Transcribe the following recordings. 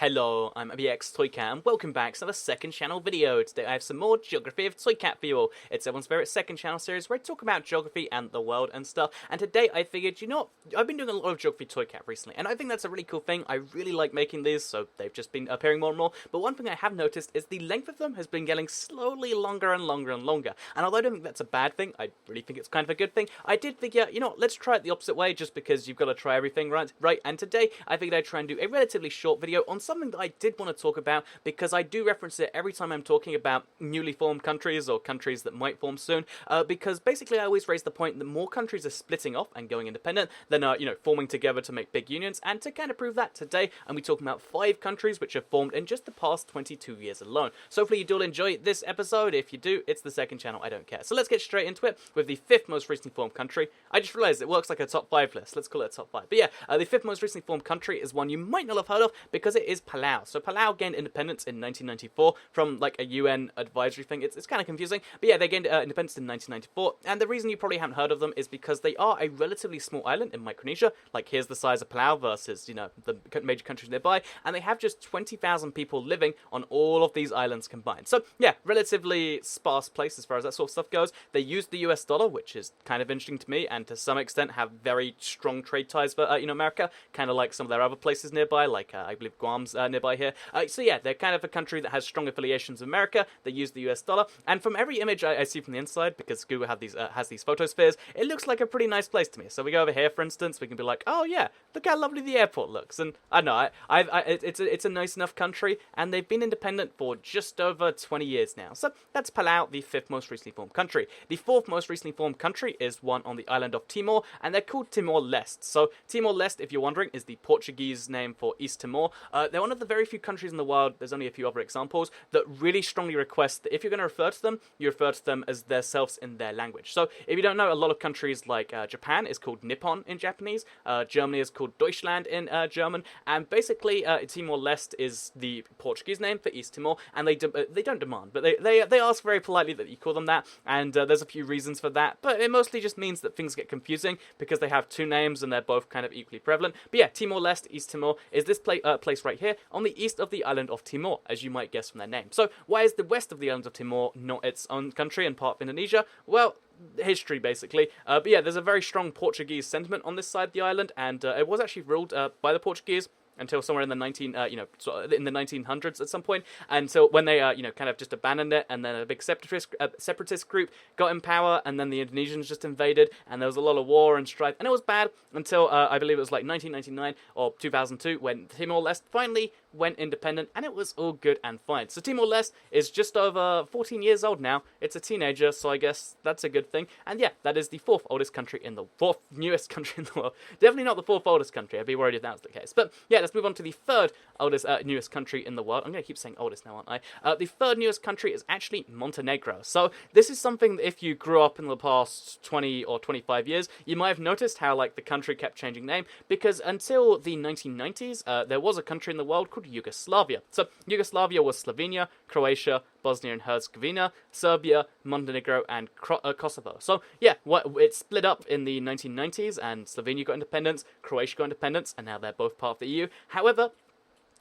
Hello, I'm ABX Toycat, and welcome back to the second channel video. Today I have some more Geography of Toycat for you all. It's everyone's favourite second channel series where I talk about geography and the world and stuff. And today I figured, you know, I've been doing a lot of Geography Toycat recently, and I think that's a really cool thing. I really like making these, so they've just been appearing more and more. But one thing I have noticed is the length of them has been getting slowly longer and longer and longer. And although I don't think that's a bad thing, I really think it's kind of a good thing. I did figure, you know, let's try it the opposite way, just because you've got to try everything right. And today I figured I'd try and do a relatively short video on something that I did want to talk about, because I do reference it every time I'm talking about newly formed countries or countries that might form soon, because basically I always raise the point that more countries are splitting off and going independent than are, you know, forming together to make big unions. And to kind of prove that today, I'm talking about 5 countries which have formed in just the past 22 years alone. So hopefully you do enjoy this episode. If you do, it's the second channel, I don't care. So let's get straight into it with the 5th most recently formed country. I just realized it works like a top 5 list. Let's call it a top 5. But yeah, the 5th most recently formed country is one you might not have heard of, because it is Palau. So Palau gained independence in 1994 from like a UN advisory thing. It's kind of confusing, but yeah, they gained independence in 1994, and the reason you probably haven't heard of them is because they are a relatively small island in Micronesia. Like, here's the size of Palau versus, you know, the major countries nearby, and they have just 20,000 people living on all of these islands combined. So yeah, relatively sparse place as far as that sort of stuff goes. They use the US dollar, which is kind of interesting to me, and to some extent have very strong trade ties for you know, America, kind of like some of their other places nearby, like I believe Guam's nearby here. So yeah, they're kind of a country that has strong affiliations with America. They use the US dollar, and from every image I see from the inside, because Google has these photospheres, it looks like a pretty nice place to me. So we go over here, for instance, we can be like, oh yeah, look how lovely the airport looks. And I know, it's a nice enough country, and they've been independent for just over 20 years now. So that's Palau, the 5th most recently formed country. The 4th most recently formed country is one on the island of Timor, and they're called Timor-Leste. So Timor-Leste, if you're wondering, is the Portuguese name for East Timor. They're one of the very few countries in the world, there's only a few other examples, that really strongly request that if you're going to refer to them, you refer to them as themselves in their language. So if you don't know, a lot of countries like Japan is called Nippon in Japanese, Germany is called Deutschland in German, and basically Timor-Leste is the Portuguese name for East Timor, and they don't demand, but they ask very politely that you call them that, and there's a few reasons for that, but it mostly just means that things get confusing because they have 2 names and they're both kind of equally prevalent. But yeah, Timor-Leste, East Timor, is this place right here on the east of the island of Timor, as you might guess from their name. So why is the west of the island of Timor not its own country and part of Indonesia? Well, history basically, but yeah, there's a very strong Portuguese sentiment on this side of the island, and it was actually ruled by the Portuguese until somewhere in the 1900s at some point, until when they you know, kind of just abandoned it, and then a big separatist group got in power, and then the Indonesians just invaded, and there was a lot of war and strife, and it was bad until I believe it was like 1999 or 2002 when Timor-Leste finally went independent, and it was all good and fine. So Timor-Leste is just over 14 years old now. It's a teenager, so I guess that's a good thing. And yeah, that is the 4th oldest country in the 4th newest country in the world. Definitely not the 4th oldest country. I'd be worried if that was the case. But yeah, let's move on to the 3rd oldest newest country in the world. I'm going to keep saying oldest now, aren't I? The 3rd newest country is actually Montenegro. So this is something that if you grew up in the past 20 or 25 years, you might have noticed how like the country kept changing name, because until the 1990s, there was a country in the world called Yugoslavia. So Yugoslavia was Slovenia, Croatia, Bosnia and Herzegovina, Serbia, Montenegro, and Kosovo. So yeah, it split up in the 1990s, and Slovenia got independence, Croatia got independence, and now they're both part of the EU. However,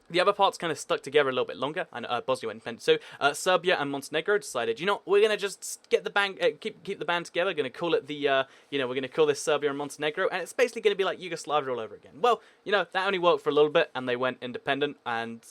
the other parts kind of stuck together a little bit longer, and Bosnia went independent. So Serbia and Montenegro decided, you know, we're gonna just get the band, keep the band together. Gonna call it the, you know, we're gonna call this Serbia and Montenegro, and it's basically gonna be like Yugoslavia all over again. Well, you know, that only worked for a little bit, and they went independent. And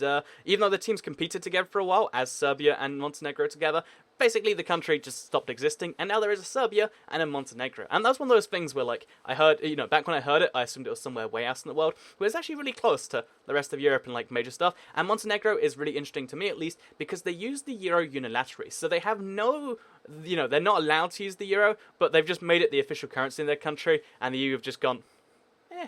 even though the teams competed together for a while as Serbia and Montenegro together, basically the country just stopped existing, and now there is a Serbia and a Montenegro. And that's one of those things where, like, I heard, you know, back when I heard it, I assumed it was somewhere way out in the world, but it's actually really close to the rest of Europe and, like, major stuff. And Montenegro is really interesting to me, at least, because they use the euro unilaterally. So they have no, you know, they're not allowed to use the euro, but they've just made it the official currency in their country, and the EU have just gone, eh.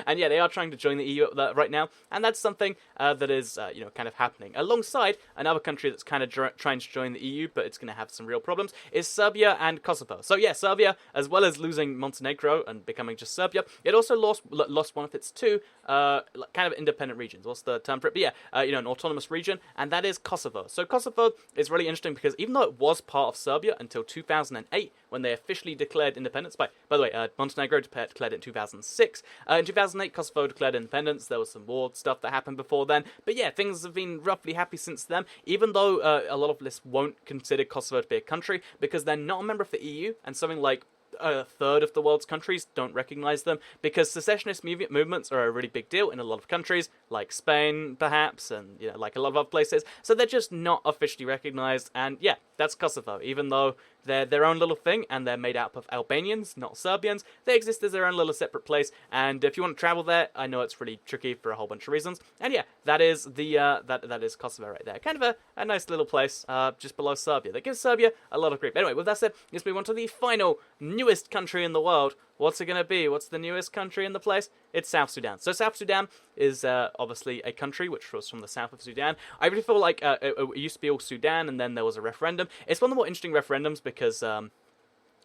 And yeah, they are trying to join the EU right now, and that's something that is, you know, kind of happening. Alongside another country that's kind of trying to join the EU, but it's going to have some real problems, is Serbia and Kosovo. So yeah, Serbia, as well as losing Montenegro and becoming just Serbia, it also lost one of its 2 kind of independent regions. What's the term for it? But yeah, you know, an autonomous region, and that is Kosovo. So Kosovo is really interesting because even though it was part of Serbia until 2008, when they officially declared independence, by the way, Montenegro declared it in 2006, In 2008, Kosovo declared independence. There was some war stuff that happened before then. But yeah, things have been roughly happy since then, even though a lot of lists won't consider Kosovo to be a country because they're not a member of the EU, and something like a third of the world's countries don't recognize them, because secessionist movements are a really big deal in a lot of countries, like Spain, perhaps, and like a lot of other places. So they're just not officially recognized, and yeah, that's Kosovo. Even though they're their own little thing, and they're made up of Albanians, not Serbians, they exist as their own little separate place. And if you want to travel there, I know it's really tricky for a whole bunch of reasons. And yeah, that is the that is Kosovo right there. Kind of a nice little place, just below Serbia. That gives Serbia a lot of grief. Anyway, with that said, let's move on to the final newest country in the world. What's it going to be? What's the newest country in the place? It's South Sudan. So South Sudan is obviously a country which was from the south of Sudan. I really feel like it used to be all Sudan, and then there was a referendum. It's one of the more interesting referendums because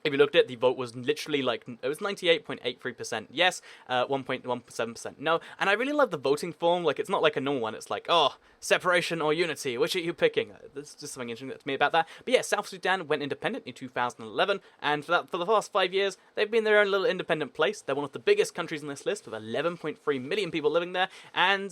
if you looked at it, the vote was literally like, it was 98.83% yes, 1.17% no, and I really love the voting form. Like, it's not like a normal one. It's like, oh, separation or unity, which are you picking? There's just something interesting to me about that. But yeah, South Sudan went independent in 2011, and for the past 5 years, they've been their own little independent place. They're one of the biggest countries on this list, with 11.3 million people living there, and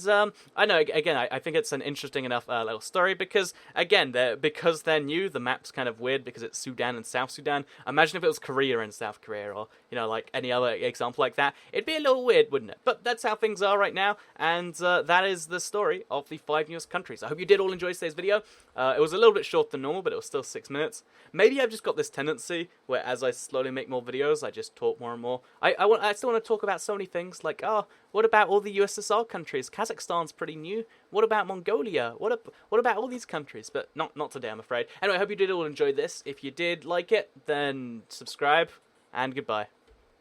I know, again, I think it's an interesting enough little story, because, again, because they're new, the map's kind of weird, because it's Sudan and South Sudan. Imagine if it was Korea and South Korea, or, like any other example like that. It'd be a little weird, wouldn't it? But that's how things are right now, and that is the story of the 5 newest countries. I hope you did all enjoy today's video. It was a little bit shorter than normal, but it was still 6 minutes. Maybe I've just got this tendency where, as I slowly make more videos, I just talk more and more. I still want to talk about so many things, like, what about all the USSR countries? Kazakhstan's pretty new. What about Mongolia? What about all these countries? But not today, I'm afraid. Anyway, I hope you did all enjoy this. If you did like it, then subscribe, and goodbye.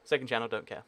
Second channel, don't care.